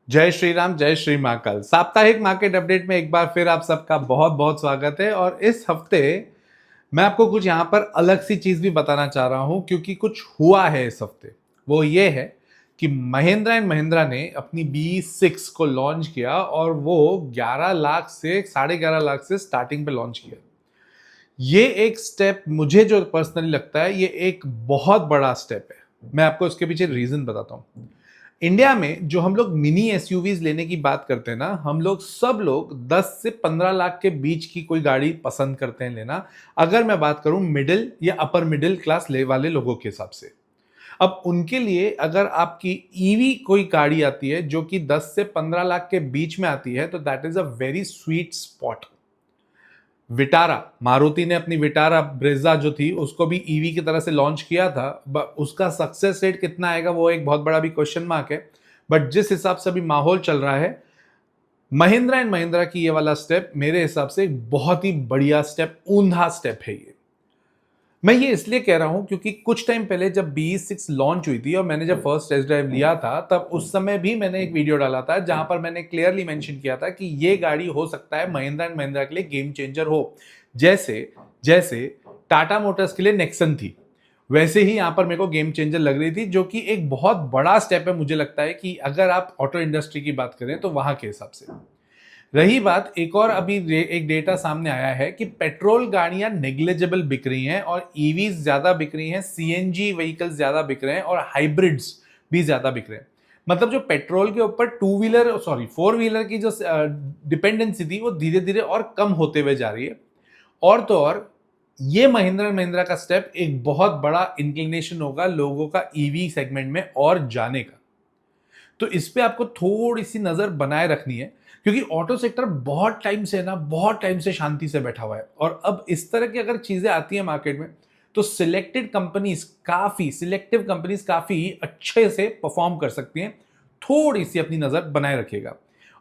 जय श्री राम, जय श्री महाकाल। साप्ताहिक मार्केट अपडेट में एक बार फिर आप सबका बहुत बहुत स्वागत है। और इस हफ्ते मैं आपको कुछ यहाँ पर अलग सी चीज भी बताना चाह रहा हूँ, क्योंकि कुछ हुआ है इस हफ्ते। वो ये है कि महिंद्रा एंड महिंद्रा ने अपनी B6 को लॉन्च किया और वो 11 लाख से 11.5 लाख से स्टार्टिंग पे लॉन्च किया। ये एक स्टेप मुझे जो पर्सनली लगता है, ये एक बहुत बड़ा स्टेप है। मैं आपको इसके पीछे रीजन बताता हूँ। इंडिया में जो हम लोग मिनी एसयूवीज लेने की बात करते हैं ना, हम लोग सब लोग 10 से 15 लाख के बीच की कोई गाड़ी पसंद करते हैं लेना। अगर मैं बात करूं मिडिल या अपर मिडिल क्लास ले वाले लोगों के हिसाब से, अब उनके लिए अगर आपकी ईवी कोई गाड़ी आती है जो कि 10 से 15 लाख के बीच में आती है, तो that is a very sweet spot. Vitara, Maruti ने अपनी विटारा ब्रेजा जो थी उसको भी ईवी की तरह से लॉन्च किया था। उसका सक्सेस रेट कितना आएगा वो एक बहुत बड़ा भी क्वेश्चन मार्क है। बट जिस हिसाब से अभी माहौल चल रहा है, महिंद्रा एंड महिंद्रा की ये वाला स्टेप मेरे हिसाब से एक बहुत ही बढ़िया स्टेप, ऊंधा स्टेप है ये। मैं ये इसलिए कह रहा हूं क्योंकि कुछ टाइम पहले जब BE6 लॉन्च हुई थी और मैंने जब फर्स्ट टेस्ट ड्राइव लिया था, तब उस समय भी मैंने एक वीडियो डाला था जहां पर मैंने क्लियरली मेंशन किया था कि ये गाड़ी हो सकता है महिंद्रा एंड महिंद्रा के लिए गेम चेंजर हो। जैसे जैसे टाटा मोटर्स के लिए नेक्सन थी, वैसे ही यहां पर मेरे को गेम चेंजर लग रही थी, जो कि एक बहुत बड़ा स्टेप है मुझे लगता है कि अगर आप ऑटो इंडस्ट्री की बात करें तो वहां के हिसाब से। रही बात, एक और अभी एक डेटा सामने आया है कि पेट्रोल गाड़ियां नेग्लिजिबल बिक रही हैं और ईवीज ज्यादा बिक रही हैं, सीएनजी व्हीकल्स ज्यादा बिक रहे हैं और हाइब्रिड्स भी ज्यादा बिक रहे हैं। मतलब जो पेट्रोल के ऊपर फोर व्हीलर की जो डिपेंडेंसी थी वो धीरे धीरे और कम होते हुए जा रही है। और तो और ये महिंद्रा महिंद्रा का स्टेप एक बहुत बड़ा इंक्लिनेशन होगा लोगों का ईवी सेगमेंट में और जाने का। तो इस पे आपको थोड़ी सी नजर बनाए रखनी है, क्योंकि ऑटो सेक्टर बहुत टाइम से शांति से बैठा हुआ है। और अब इस तरह की अगर चीजें आती हैं मार्केट में, तो सिलेक्टिव कंपनीज काफी अच्छे से परफॉर्म कर सकती हैं। थोड़ी सी अपनी नजर बनाए रखिएगा।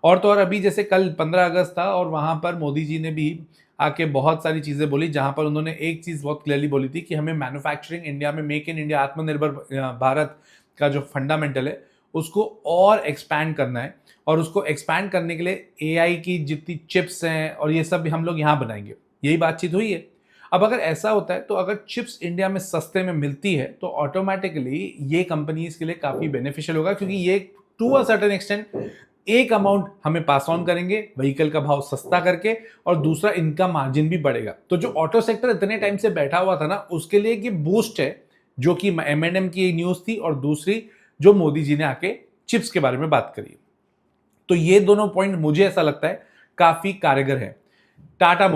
और तो और अभी जैसे कल 15 अगस्त था और वहां पर मोदी जी ने भी आके बहुत सारी चीजें बोली, जहां पर उन्होंने एक चीज बहुत क्लियरली बोली थी कि हमें मैन्युफैक्चरिंग इंडिया में, मेक इन इंडिया, आत्मनिर्भर भारत का जो फंडामेंटल है उसको और एक्सपैंड करना है। और उसको एक्सपैंड करने के लिए एआई की जितनी चिप्स हैं और ये सब भी हम लोग यहाँ बनाएंगे, यही बातचीत हुई है। अब अगर ऐसा होता है तो अगर चिप्स इंडिया में सस्ते में मिलती है तो ऑटोमेटिकली ये कंपनीज के लिए काफी बेनिफिशियल होगा, क्योंकि ये टू अ सर्टेन एक्सटेंट एक अमाउंट हमें पास ऑन करेंगे व्हीकल का भाव सस्ता करके, और दूसरा इनका मार्जिन भी बढ़ेगा। तो जो ऑटो सेक्टर इतने टाइम से बैठा हुआ था ना, उसके लिए ये बूस्ट है, जो कि M&M की न्यूज थी और दूसरी जो मोदी जी ने आके चिप्स के बारे में बात करी। तो ये दोनों पॉइंट मुझे ऐसा लगता है काफी कारगर है। टाटा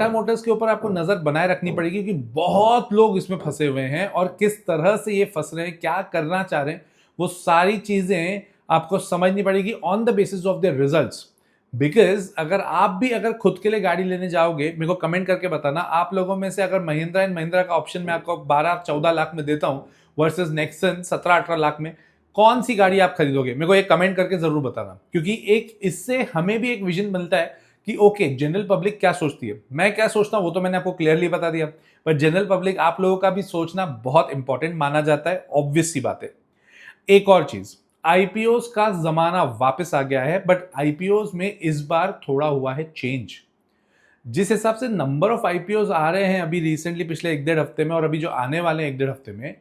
मोटर्स के ऊपर आपको नजर बनाए रखनी पड़ेगी, क्योंकि बहुत लोग इसमें फंसे हुए हैं और किस तरह से ये फंस रहे हैं, क्या करना चाह रहे हैं, वो सारी चीजें आपको समझनी पड़ेगी on the basis of the results. Because अगर खुद के लिए गाड़ी लेने जाओगे, मेरे को कमेंट करके बताना, आप लोगों में से अगर महिंद्रा एंड महिंद्रा का ऑप्शन मैं आपको 12-14 लाख में देता हूं वर्सेस नेक्सन 17-18 लाख में, कौन सी गाड़ी आप खरीदोगे? मेरे को एक कमेंट करके जरूर बताना, क्योंकि एक इससे हमें भी एक विजन मिलता है कि ओके, जनरल पब्लिक क्या सोचती है, मैं क्या सोचता हूं वो तो मैंने आपको क्लियरली बता दिया। पर जनरल पब्लिक, आप लोगों का भी सोचना बहुत इंपॉर्टेंट माना जाता है, ऑब्वियस सी बात है। एक और चीज, आईपीओ का जमाना वापस आ गया है, बट आईपीओ में इस बार थोड़ा हुआ है चेंज। जिस हिसाब से नंबर ऑफ आईपीओ आ रहे हैं अभी रिसेंटली पिछले 1-1.5 हफ्ते में, और अभी जो आने वाले हैं 1-1.5 हफ्ते में,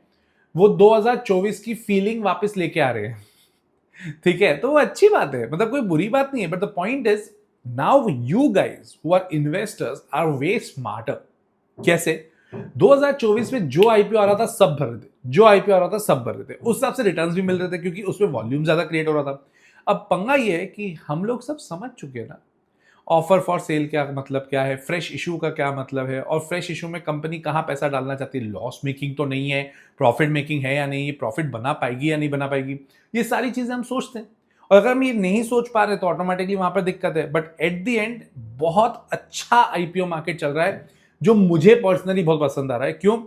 वो 2024 की फीलिंग वापस लेके आ रहे हैं। ठीक है, तो वो अच्छी बात है, मतलब कोई बुरी बात नहीं है। But the point is, now you guys who are investors are way smarter. कैसे? 2024 में जो आईपीओ आ रहा था सब भर रहे थे, उस हिसाब से रिटर्न्स भी मिल रहे थे, क्योंकि उसमें वॉल्यूम ज्यादा क्रिएट हो रहा था। अब पंगा ये है कि हम लोग सब समझ चुके हैं ना, ऑफर फॉर सेल क्या मतलब क्या है, फ्रेश इशू का क्या मतलब है, और फ्रेश इशू में कंपनी कहां पैसा डालना चाहती है, लॉस मेकिंग तो नहीं है, प्रॉफिट मेकिंग है या नहीं, प्रॉफिट बना पाएगी या नहीं बना पाएगी, ये सारी चीजें हम सोचते हैं। और अगर हम ये नहीं सोच पा रहे तो ऑटोमेटिकली वहां पर दिक्कत है। बट एट द एंड बहुत अच्छा आईपीओ मार्केट चल रहा है, जो मुझे पर्सनली बहुत पसंद आ रहा है। क्यों?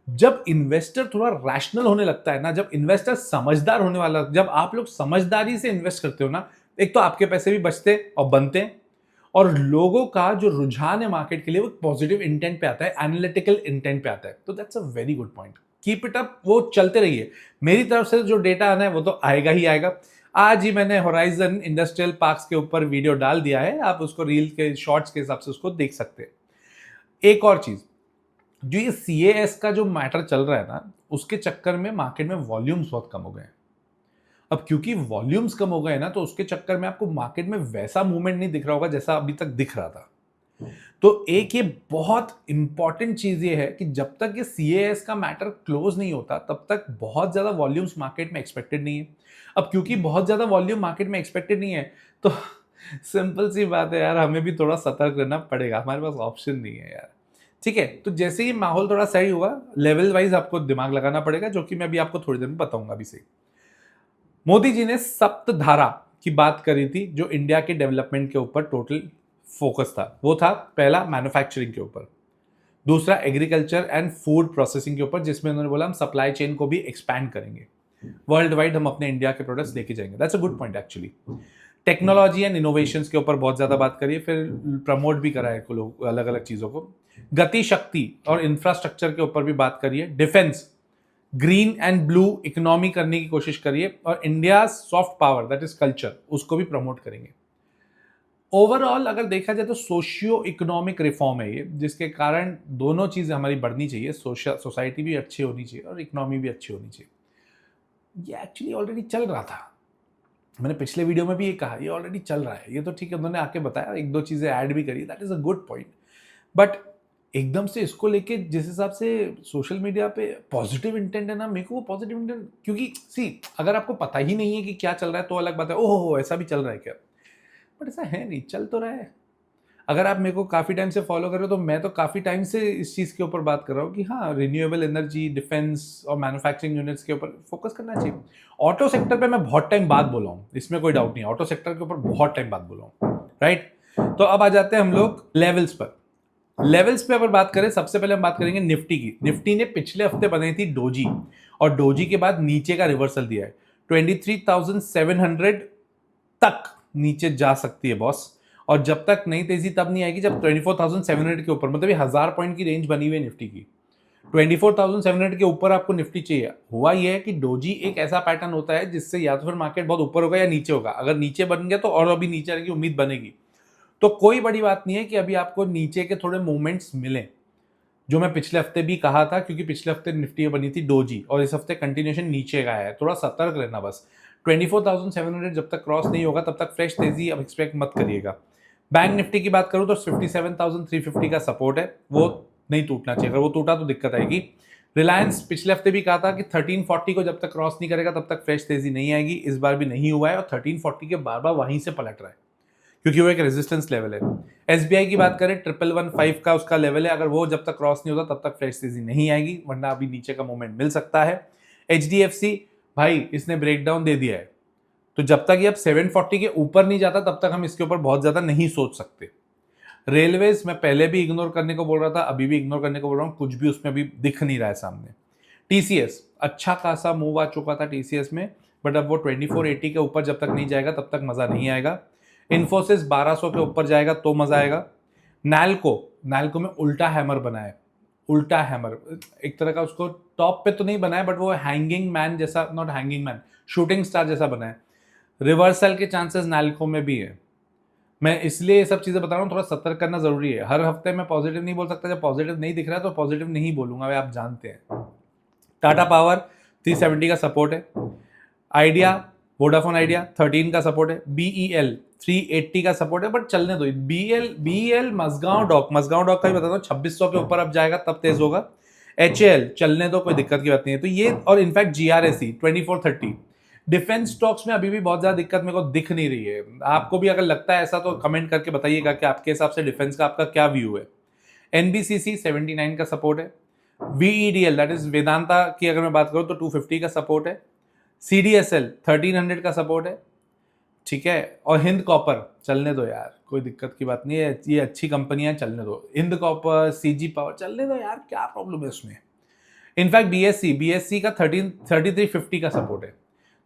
जब इन्वेस्टर थोड़ा रैशनल होने लगता है ना, जब इन्वेस्टर समझदार होने वाला, जब आप लोग समझदारी से इन्वेस्ट करते हो ना, एक तो आपके पैसे भी बचते और बनते हैं, और लोगों का जो रुझान है मार्केट के लिए वो पॉजिटिव इंटेंट पे आता है, एनालिटिकल इंटेंट पे आता है। तो that's a very good point, keep it up, वो चलते रहिए। मेरी तरफ से जो डेटा आना है वो तो आएगा ही आएगा। आज ही मैंने होराइजन इंडस्ट्रियल पार्क्स के ऊपर वीडियो डाल दिया है, आप उसको रील के शॉर्ट्स के हिसाब से उसको देख सकते हैं। एक और चीज, जो ये CAS का जो मैटर चल रहा है ना, उसके चक्कर में मार्केट में वॉल्यूम्स बहुत कम हो गए हैं। अब क्योंकि वॉल्यूम्स कम हो गए ना, तो उसके चक्कर में आपको मार्केट में वैसा मूवमेंट नहीं दिख रहा होगा जैसा अभी तक दिख रहा था। तो एक ये बहुत इंपॉर्टेंट चीज ये है कि जब तक ये CAS का मैटर क्लोज नहीं होता तब तक बहुत ज्यादा वॉल्यूम्स मार्केट में एक्सपेक्टेड नहीं है। अब क्योंकि बहुत ज्यादा वॉल्यूम मार्केट में एक्सपेक्टेड नहीं है, तो सिंपल सी बात है यार, हमें भी थोड़ा सतर्क रहना पड़ेगा, हमारे पास ऑप्शन नहीं है यार। ठीक है, तो जैसे ही माहौल थोड़ा सही हुआ, लेवल वाइज आपको दिमाग लगाना पड़ेगा, जो कि मैं भी आपको थोड़ी देर में बताऊंगा अभी से। मोदी जी ने सप्तधारा की बात करी थी, जो इंडिया के डेवलपमेंट के ऊपर टोटल फोकस था। वो था पहला मैन्युफैक्चरिंग के ऊपर, दूसरा एग्रीकल्चर एंड फूड प्रोसेसिंग के ऊपर, जिसमें उन्होंने बोला हम सप्लाई चेन को भी एक्सपैंड करेंगे, वर्ल्ड वाइड हम अपने इंडिया के प्रोडक्ट्स लेके जाएंगे। That's a good point actually. Technology and innovations के ऊपर बहुत ज्यादा बात करिए, फिर प्रमोट भी करा है लोग अलग अलग चीजों को। गति शक्ति और इंफ्रास्ट्रक्चर के ऊपर भी बात करिए, defence, green and blue economy करने की कोशिश करिए, और India soft power that is culture, उसको भी प्रमोट करेंगे। ओवरऑल अगर देखा जाए तो सोशियो इकोनॉमिक रिफॉर्म है ये, जिसके कारण दोनों चीजें हमारी बढ़नी चाहिए, सोसाइटी भी अच्छी होनी चाहिए और इकोनॉमी भी अच्छी होनी चाहिए। ये एक्चुअली ऑलरेडी चल रहा था, मैंने पिछले वीडियो में भी ये कहा, ये ऑलरेडी चल रहा है, ये तो ठीक है, उन्होंने आके बताया, एक दो चीजें ऐड भी करी, that is a good point. But एकदम से इसको लेके जिस हिसाब से सोशल मीडिया पे पॉजिटिव इंटेंट है ना, मेरे को वो पॉजिटिव इंटेंट, क्योंकि सी अगर आपको पता ही नहीं है कि क्या चल रहा है तो अलग बात है, ओहो ऐसा भी चल रहा है क्या, बट ऐसा है नहीं, चल तो रहा है। अगर आप मेरे को काफ़ी टाइम से फॉलो कर रहे हो, तो मैं तो काफ़ी टाइम से इस चीज़ के ऊपर बात कर रहा हूँ कि हाँ, रिन्यूएबल एनर्जी, डिफेंस और मैन्युफैक्चरिंग यूनिट्स के ऊपर फोकस करना चाहिए। ऑटो सेक्टर पे मैं बहुत टाइम बाद बोला हूँ, इसमें कोई डाउट नहीं है, ऑटो सेक्टर के ऊपर बहुत टाइम बाद बोला हूँ, राइट। तो अब आ जाते हैं हम लोग लेवल्स पर। लेवल्स पे अगर बात करें, सबसे पहले हम बात करेंगे निफ्टी की। निफ्टी ने पिछले हफ्ते बनाई थी डोजी, और डोजी के बाद नीचे का रिवर्सल दिया है, 23,700 तक नीचे जा सकती है बॉस। और जब तक नई तेजी तब नहीं आएगी जब 24,700 के ऊपर, मतलब ये 1000 पॉइंट की रेंज बनी हुई है निफ्टी की, 24,700 के ऊपर आपको निफ्टी चाहिए। हुआ यह है कि डोजी एक ऐसा पैटर्न होता है जिससे या तो फिर मार्केट बहुत ऊपर होगा या नीचे होगा, अगर नीचे बन गया तो और अभी नीचे आने की उम्मीद बनेगी। तो कोई बड़ी बात नहीं है कि अभी आपको नीचे के थोड़े मूवमेंट्स मिले, जो मैं पिछले हफ्ते भी कहा था, क्योंकि पिछले हफ्ते निफ्टी बनी थी डोजी और इस हफ्ते कंटिन्यूएशन नीचे का है, थोड़ा सतर्क रहना बस। 24,700 जब तक क्रॉस नहीं होगा तब तक फ्रेश तेजी अब एक्सपेक्ट मत करिएगा। बैंक निफ्टी की बात करूं तो 57,350 का सपोर्ट है, वो नहीं टूटना चाहिए, अगर वो टूटा तो दिक्कत आएगी। रिलायंस पिछले हफ्ते भी कहा था कि 1340 को जब तक क्रॉस नहीं करेगा तब तक फ्रेश तेजी नहीं आएगी, इस बार भी नहीं हुआ है, और 1340 के बार बार वहीं से पलट रहा है, क्योंकि वो एक रेजिस्टेंस लेवल है। एसबीआई की बात करें, 1115 का उसका लेवल है, अगर वो जब तक क्रॉस नहीं होता तब तक फ्रेश तेजी नहीं आएगी, वरना अभी नीचे का मूवमेंट मिल सकता है। एचडीएफसी भाई इसने ब्रेकडाउन दे दिया है, तो जब तक ये अब 740 के ऊपर नहीं जाता तब तक हम इसके ऊपर बहुत ज्यादा नहीं सोच सकते। रेलवेज मैं पहले भी इग्नोर करने को बोल रहा था, अभी भी इग्नोर करने को बोल रहा हूँ, कुछ भी उसमें अभी दिख नहीं रहा है सामने। टीसीएस अच्छा खासा मूव आ चुका था टीसीएस में, बट अब वो 2480 के ऊपर जब तक नहीं जाएगा तब तक मजा नहीं आएगा। इन्फोसिस 1200 के ऊपर जाएगा तो मजा आएगा। नैल्को में उल्टा हैमर बना है, उल्टा हैमर एक तरह का, उसको टॉप पे तो नहीं बनाया बट वो हैंगिंग मैन जैसा, not hanging man, shooting star जैसा बना है। रिवर्सल के चांसेस नैल्को में भी है। मैं इसलिए ये सब चीजें बता रहा हूँ, थोड़ा सतर्क करना जरूरी है। हर हफ्ते मैं पॉजिटिव नहीं बोल सकता, जब पॉजिटिव नहीं दिख रहा है तो पॉजिटिव नहीं बोलूंगा, वे आप जानते हैं। टाटा पावर 370 का सपोर्ट है। आइडिया, वोडाफोन आइडिया 13 का सपोर्ट है। बीईएल 380 का सपोर्ट है, बट चलने दो। बीईएल मजगांव डॉक का भी बताता हूँ, 2600 के ऊपर अब जाएगा तब तेज होगा। एचएल चलने दो, कोई दिक्कत की बात नहीं है। तो ये, और इनफैक्ट जीआरएसी 2430। डिफेंस स्टॉक्स में अभी भी बहुत ज्यादा दिक्कत मेरे को दिख नहीं रही है। आपको भी अगर लगता है ऐसा तो कमेंट करके बताइएगा कि आपके हिसाब से डिफेंस का आपका क्या व्यू है। एनबीसीसी 79 का सपोर्ट है। वीईडीएल दैट इज वेदांता की अगर मैं बात करूं तो 250 का सपोर्ट है। सीडीएसएल 1300 का सपोर्ट है, ठीक है। और हिंद कॉपर चलने दो यार, कोई दिक्कत की बात नहीं है, ये अच्छी कंपनियां, चलने दो। हिंद कॉपर, सीजी पावर चलने दो यार, क्या प्रॉब्लम है उसमें। इनफैक्ट बीएससी का 3350 का सपोर्ट है,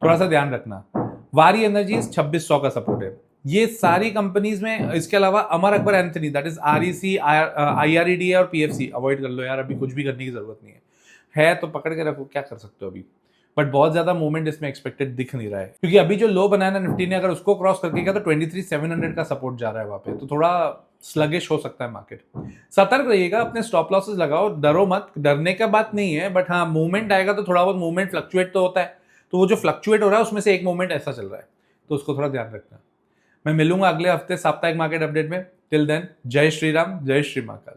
थोड़ा सा ध्यान रखना। वारी एनर्जीज 2600 का सपोर्ट है। ये सारी कंपनीज में, इसके अलावा Amar Akbar Anthony that is REC, IRED और पीएफसी अवॉइड कर लो यार, अभी कुछ भी करने की जरूरत नहीं है तो पकड़ के रखो, क्या कर सकते हो अभी। बट बहुत ज्यादा मूवमेंट इसमें एक्सपेक्टेड दिख नहीं रहा है, क्योंकि अभी जो लो बनाया ना निफ्टी ने, अगर उसको क्रॉस करके गया तो 23,700 का सपोर्ट जा रहा है वहां पे, तो थोड़ा स्लगिश हो सकता है मार्केट। सतर्क रहिएगा, अपने स्टॉप लॉसेस लगाओ, डरो मत, डरने का बात नहीं है, बट हाँ मूवमेंट आएगा तो थोड़ा बहुत मूवमेंट फ्लक्चुएट तो होता है, तो वो जो फ्लक्चुएट हो रहा है उसमें से एक मूवमेंट ऐसा चल रहा है, तो उसको थोड़ा ध्यान रखना। मैं मिलूंगा अगले हफ्ते साप्ताहिक मार्केट अपडेट में। टिल देन, जय श्री राम, जय श्री महाकाल।